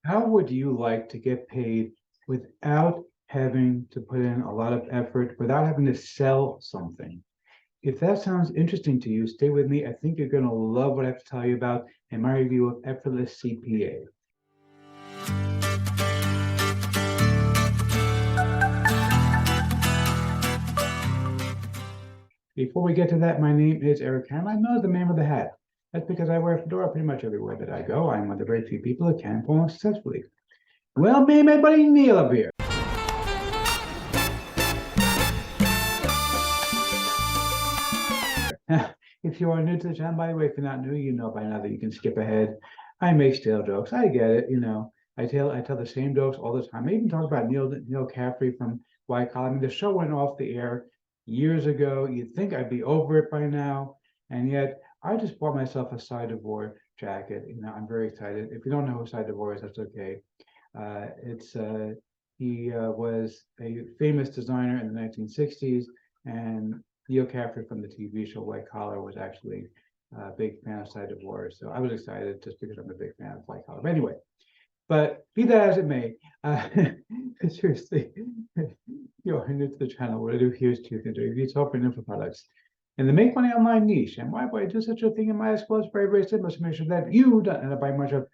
How would you like to get paid without having to put in a lot of effort, without having to sell something? If that sounds interesting to you, stay with me. I think you're going to love what I have to tell you about in my review of Effortless CPA. Before we get to that, my name is Eric Ham. I'm known as the man with the hat. That's because I wear a fedora pretty much everywhere that I go. I'm one of the very few people that can pull successfully. Well, me and my buddy Neil up here. If you are new to the channel, by the way, if you're not new, you know by now that you can skip ahead. I make stale jokes. I get it. I tell the same jokes all the time. I even talk about Neil Caffrey from White Collar. I mean, the show went off the air years ago. You'd think I'd be over it by now, and yet I just bought myself a Side War jacket. I'm very excited. If you don't know who Side War is, that's okay. It's He was a famous designer in the 1960s, and Neil Caffrey from the TV show White Collar was actually a big fan of Side War. So I was excited just because I'm a big fan of White Collar. But anyway, be that as it may, seriously, if you're new to the channel, what I do here is two things. I review software and info products in the make money online niche. And why would I do such a thing in my school? It's very, very simple to make sure that you don't end up buying much of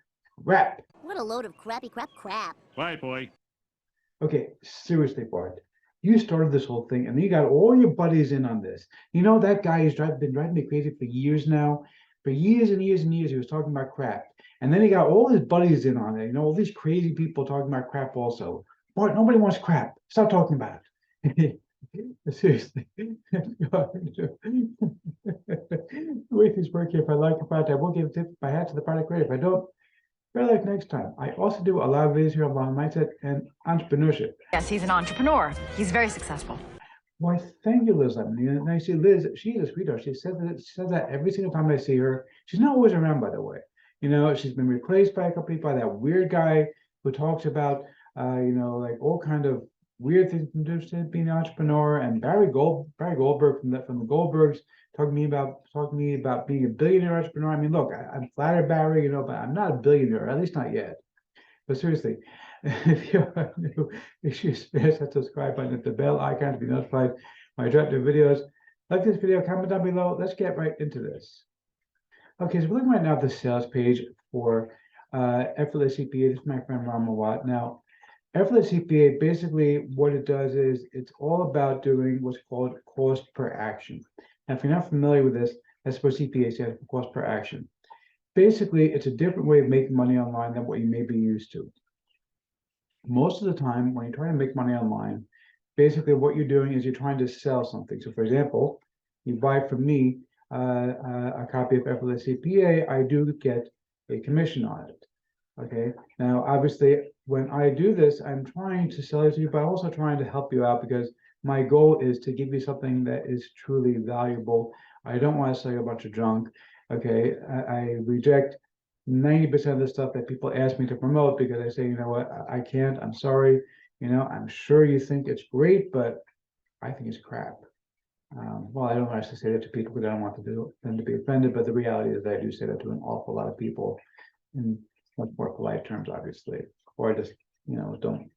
crap. What a load of crappy crap. Bye, boy. Okay, seriously, Bart. You started this whole thing, and you got all your buddies in on this. You know that guy has been driving me crazy for years now. For years and years and years, he was talking about crap, and then he got all his buddies in on it. All these crazy people talking about crap also. Bart, nobody wants crap. Stop talking about it. Seriously. The way things work here, if I like a product, I will give a tip if I had to the product creator. If I don't, better luck next time. I also do a lot of videos here on mindset and entrepreneurship. Yes, he's an entrepreneur. He's very successful. Why, thank you, Liz. And I see Liz, she's a sweetheart. She says that every single time I see her. She's not always around, by the way. She's been replaced by a couple people, by that weird guy who talks about, like all kind of weird things from being an entrepreneur. And Barry Goldberg from the Goldbergs talking to me about being a billionaire entrepreneur. I mean, look, I'm flattered, Barry, but I'm not a billionaire, at least not yet. But seriously, if you're new, make sure you smash that subscribe button, hit the bell icon to be notified when I drop new videos. Like this video, comment down below. Let's get right into this. Okay, so we're looking right now at the sales page for Effortless CPA. This is my friend Ram Mawat. Now, Effortless CPA, basically what it does is it's all about doing what's called cost per action. Now, if you're not familiar with this, that's what CPA stands for, cost per action. Basically, it's a different way of making money online than what you may be used to. Most of the time, when you're trying to make money online, basically what you're doing is you're trying to sell something. So, for example, you buy from me a copy of Effortless CPA, I do get a commission on it. Okay. Now, obviously, when I do this, I'm trying to sell it to you, but also trying to help you out because my goal is to give you something that is truly valuable. I don't want to sell you a bunch of junk. Okay. I reject 90% of the stuff that people ask me to promote because I say, you know what, I can't, I'm sorry. I'm sure you think it's great, but I think it's crap. Well, I don't actually say that to people because I don't want them to be offended, but the reality is that I do say that to an awful lot of people in much more polite terms, obviously, or I just, don't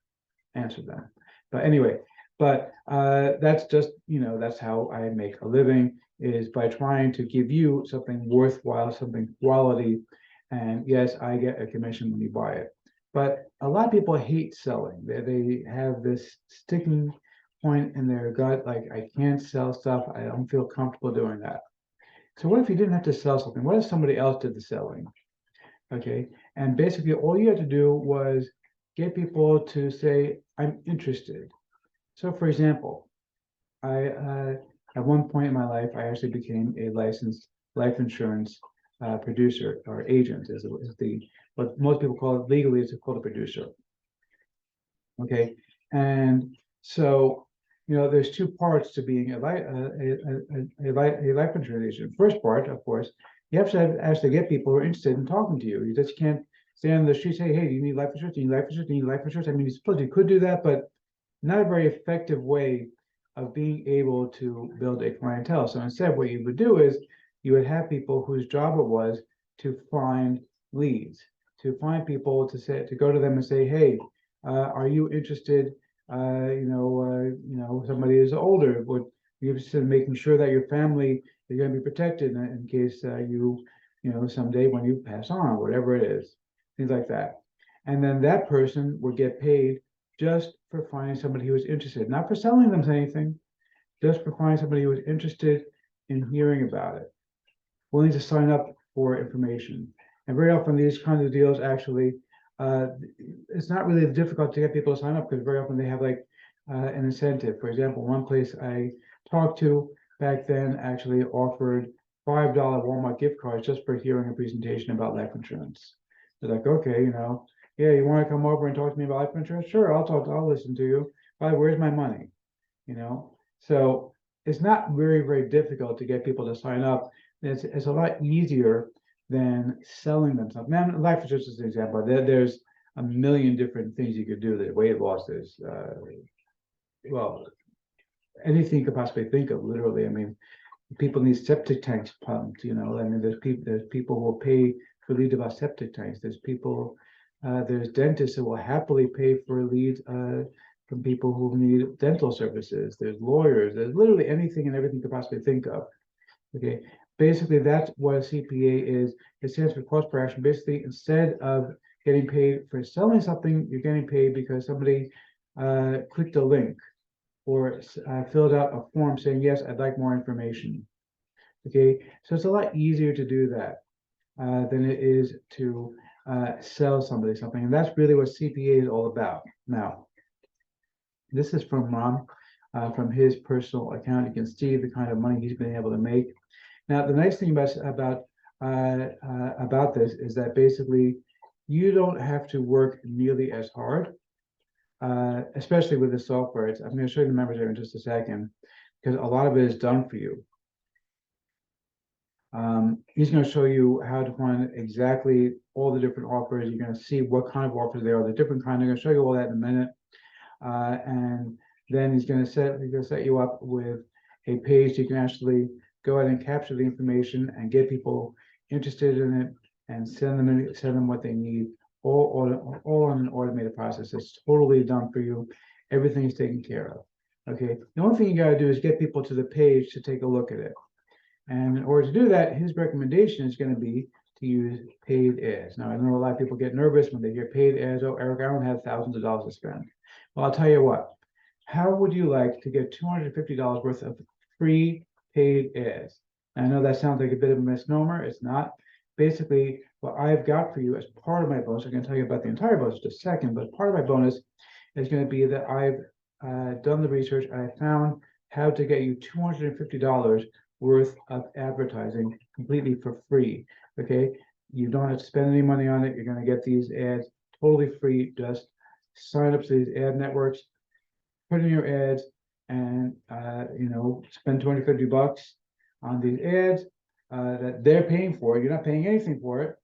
answer them. But anyway, that's just, that's how I make a living, is by trying to give you something worthwhile, something quality. And yes, I get a commission when you buy it. But a lot of people hate selling. They have this sticking point in their gut, like, I can't sell stuff. I don't feel comfortable doing that. So what if you didn't have to sell something? What if somebody else did the selling? Okay. And basically all you had to do was get people to say, I'm interested. So for example, at one point in my life, I actually became a licensed life insurance producer, or agent is what most people call it. Legally, it's called a producer. Okay. And so, there's two parts to being a life insurance agent. First part, of course, you have to actually get people who are interested in talking to you. You just can't stand on the street and say, hey, do you need life insurance? Do you need life insurance? Do you need life insurance? I mean, you suppose you could do that, but not a very effective way of being able to build a clientele. So instead, what you would do is you would have people whose job it was to find leads. to find people to go to them and say, hey, are you interested? Somebody is older. Would you be interested in making sure that your family is going to be protected in case someday when you pass on, whatever it is, things like that. And then that person would get paid just for finding somebody who was interested, not for selling them anything, just for finding somebody who was interested in hearing about it, willing to sign up for information. And very often these kinds of deals actually, it's not really difficult to get people to sign up because very often they have like an incentive. For example, one place I talked to back then actually offered $5 Walmart gift cards just for hearing a presentation about life insurance. They're like, okay, yeah, you want to come over and talk to me about life insurance? Sure, I'll listen to you. By the way, where's my money? So it's not very, very difficult to get people to sign up. It's a lot easier than selling them something. Man, life insurance is an example. There's a million different things you could do. The weight loss is, anything you could possibly think of, literally. I mean, people need septic tanks pumped, I mean, there's people who will pay for leads about septic tanks. There's people, there's dentists who will happily pay for leads from people who need dental services. There's lawyers. There's literally anything and everything you could possibly think of. Okay, basically that's what a CPA is. It stands for cost per action. Basically, instead of getting paid for selling something, you're getting paid because somebody clicked a link or filled out a form saying, yes, I'd like more information. Okay, so it's a lot easier to do that than it is to sell somebody something. And that's really what CPA is all about. Now, this is from Ron, from his personal account. You can see the kind of money he's been able to make. Now, the nice thing about this is that basically you don't have to work nearly as hard, especially with the software. I'm going to show you the numbers here in just a second, because a lot of it is done for you. He's going to show you how to find exactly all the different offers. You're going to see what kind of offers there are, the different kind. I'm going to show you all that in a minute. And then he's going to set you up with a page. You can actually go ahead and capture the information and get people interested in it and send them what they need, all on an automated process. It's totally done for you. Everything's taken care of. Okay. The only thing you got to do is get people to the page to take a look at it. And in order to do that, his recommendation is going to be to use paid ads. Now, I know a lot of people get nervous when they hear paid ads. Oh, Eric, I don't have thousands of dollars to spend. Well, I'll tell you what. How would you like to get $250 worth of free paid ads? And I know that sounds like a bit of a misnomer. It's not. Basically, what I've got for you as part of my bonus, I'm going to tell you about the entire bonus in just a second, but part of my bonus is going to be that I've done the research and I found how to get you $250 worth of advertising completely for free. Okay, you don't have to spend any money on it. You're going to get these ads totally free. Just sign up to these ad networks, put in your ads, and spend $250 on these ads that they're paying for. You're not paying anything for it.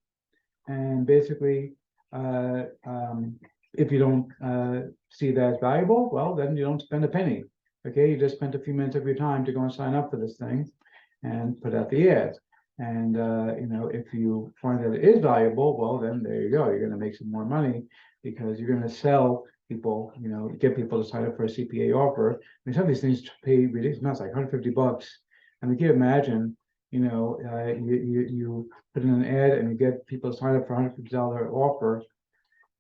And basically, if you don't see that as valuable, well, then you don't spend a penny. Okay, you just spent a few minutes of your time to go and sign up for this thing and put out the ads. And if you find that it is valuable, well, then there you go. You're going to make some more money because you're going to sell people, get people to sign up for a CPA offer. I mean, some of these things pay ridiculous amounts, like $150. I mean, can you imagine? You put in an ad and you get people to sign up for $150 offer,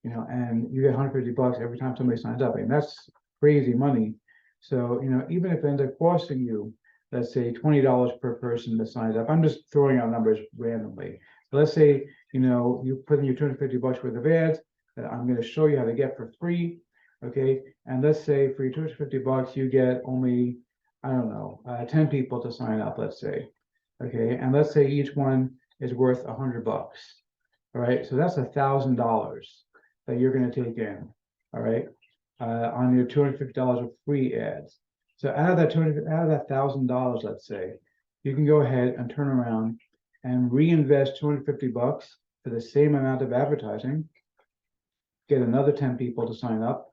and you get $150 every time somebody signs up. I mean, that's crazy money. So, even if it ends up costing you, let's say $20 per person that signs up. I'm just throwing out numbers randomly. So let's say, you put in your $250 worth of ads that I'm going to show you how to get for free. Okay. And let's say for your $250, you get only, 10 people to sign up, let's say. Okay. And let's say each one is worth $100. All right. So that's $1,000 that you're going to take in. All right. On your $250 of free ads. So out of that $1,000, let's say, you can go ahead and turn around and reinvest $250 for the same amount of advertising, get another 10 people to sign up,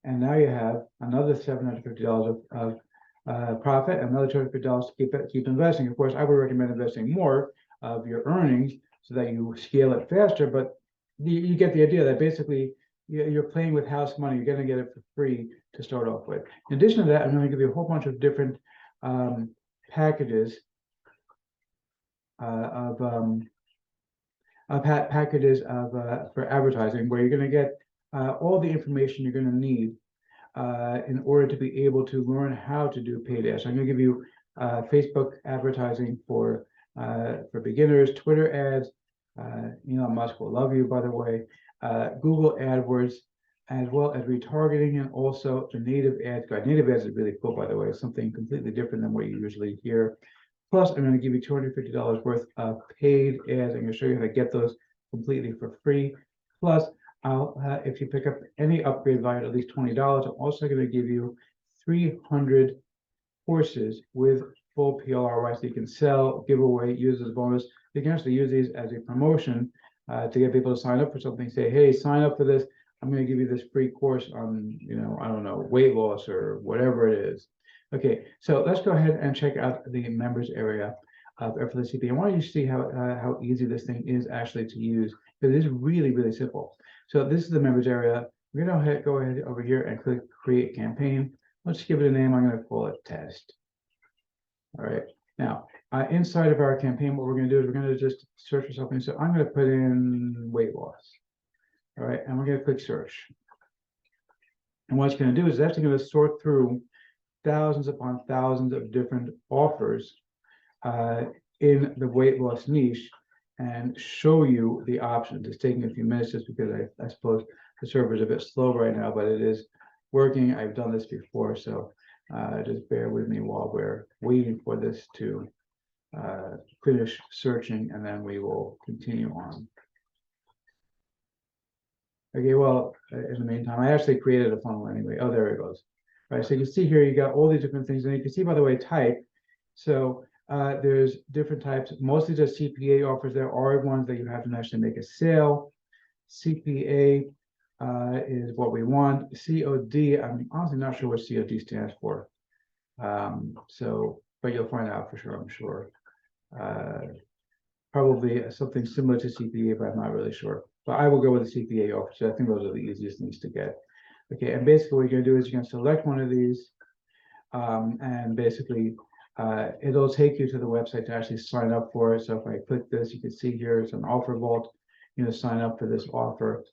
and now you have another $750 of profit, another $250 to keep investing. Of course, I would recommend investing more of your earnings so that you scale it faster, but you get the idea that basically you're playing with house money. You're going to get it for free to start off with. In addition to that, I'm going to give you a whole bunch of different packages for advertising, where you're going to get all the information you're going to need in order to be able to learn how to do paid ads. I'm going to give you Facebook advertising for beginners, Twitter ads. Elon Musk will love you, by the way. Google AdWords, as well as retargeting, and also the native ads guide. Native ads is really cool, by the way. It's something completely different than what you usually hear. Plus, I'm going to give you $250 worth of paid ads. I'm going to show you how to get those completely for free. Plus, if you pick up any upgrade value at least $20, I'm also going to give you 300 courses with full PLRY, so you can sell, give away, use as a bonus. You can actually use these as a promotion to get people to sign up for something. Say, hey, sign up for this. I'm going to give you this free course on, I don't know, weight loss or whatever it is. Okay, so let's go ahead and check out the members area of EffortlessCPA. I want you to see how easy this thing is actually to use. It is really, really simple. So this is the members area. We're going to go ahead over here and click Create Campaign. Let's give it a name. I'm going to call it Test. All right. Now, inside of our campaign, what we're going to do is we're going to just search for something. So I'm going to put in weight loss. All right, and we're going to click Search. And what it's going to do is it's actually going to sort through thousands upon thousands of different offers in the weight loss niche and show you the options. It's taking a few minutes just because I suppose the server is a bit slow right now, but it is working. I've done this before, so just bear with me while we're waiting for this to finish searching, and then we will continue on. Okay, well, in the meantime, I actually created a funnel anyway. Oh, there it goes. All right, so you can see here, you got all these different things, and you can see, by the way, type. So there's different types, mostly just CPA offers. There are ones that you have to actually make a sale. CPA is what we want. COD, I'm honestly not sure what COD stands for. But you'll find out for sure, I'm sure. Probably something similar to CPA, but I'm not really sure. But I will go with the CPA offer. So I think those are the easiest things to get. Okay, and basically what you're gonna do is you're gonna select one of these, and basically it'll take you to the website to actually sign up for it. So if I click this, you can see here it's an offer vault. You know, sign up for this offer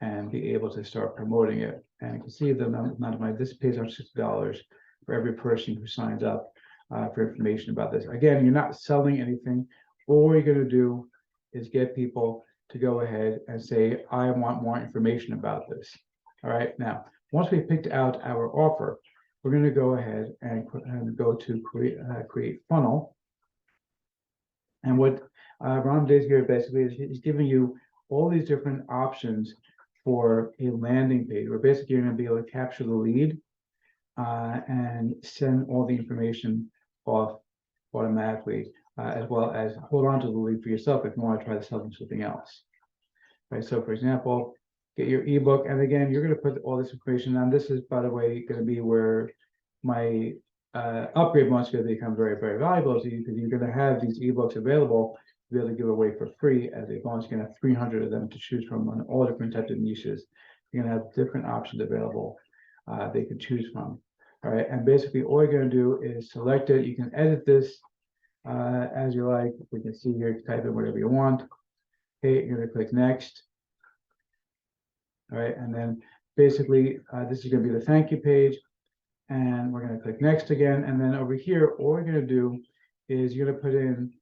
and be able to start promoting it. And you can see the amount of money. This pays out $60 for every person who signs up for information about this. Again, you're not selling anything. All you're going to do is get people to go ahead and say, I want more information about this. All right. Now, once we picked out our offer, we're going to go ahead and go to create funnel. And what Ron did here basically is he's giving you all these different options for a landing page, where basically you're going to be able to capture the lead and send all the information off automatically, as well as hold on to the lead for yourself if you want to try to sell them something else. Right. So, for example, get your ebook, and again, you're going to put all this information on. This is, by the way, going to be where my upgrade month's going to become very, very valuable to you, because you're going to have these ebooks available to be able to give away for free as a bonus. You're going to have 300 of them to choose from on all different types of niches. You're going to have different options available they can choose from. All right, and basically all you're going to do is select it. You can edit this as you like. We can see here, type in whatever you want. Okay, you're going to click next. All right, and then basically this is going to be the thank you page, and we're going to click next again. And then over here, all we're going to do is you're going to put in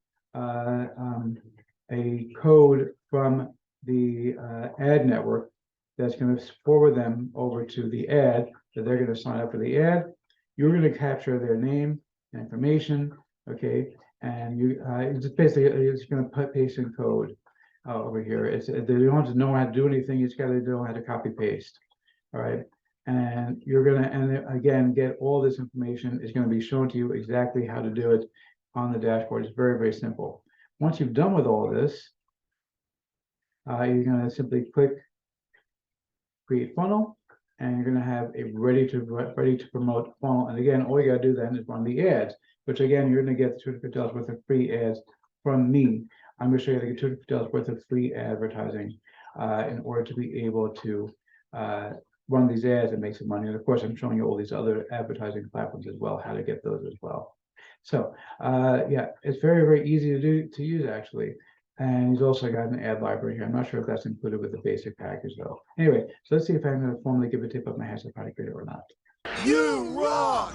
a code from the ad network that's going to forward them over to the ad that they're going to sign up for the ad. You're going to capture their name and information, okay? And you just basically it's going to paste in code over here. They don't have to know how to do anything. You just got to know how to copy paste. All right, and you're going to, and again, get all this information. Is going to be shown to you exactly how to do it on the dashboard. It's very, very simple. Once you've done with all this, you're going to simply click create funnel, and you're going to have a ready to promote funnel. And again, all you got to do then is run the ads, which again, you're going to get $250 worth of free ads from me. I'm going to show you how to get $250 worth of free advertising in order to be able to run these ads and make some money. And of course, I'm showing you all these other advertising platforms as well, how to get those as well. So yeah, it's very, very easy to use actually. And he's also got an ad library here. I'm not sure if that's included with the basic package though. Anyway, so let's see if I'm going to formally give a tip of my hands to probably creator or not. You rock!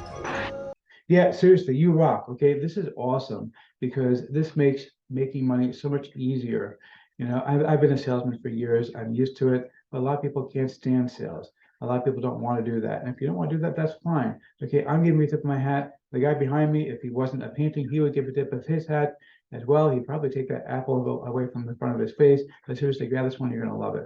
Yeah, seriously, you rock. Okay, this is awesome because this makes making money so much easier. You know, I've been a salesman for years. I'm used to it, but a lot of people can't stand sales. A lot of people don't want to do that. And if you don't want to do that, that's fine. Okay, I'm giving you a tip of my hat. The guy behind me, if he wasn't a painting, he would give a tip of his hat as well. He'd probably take that apple away from the front of his face. But seriously, grab this one, you're going to love it.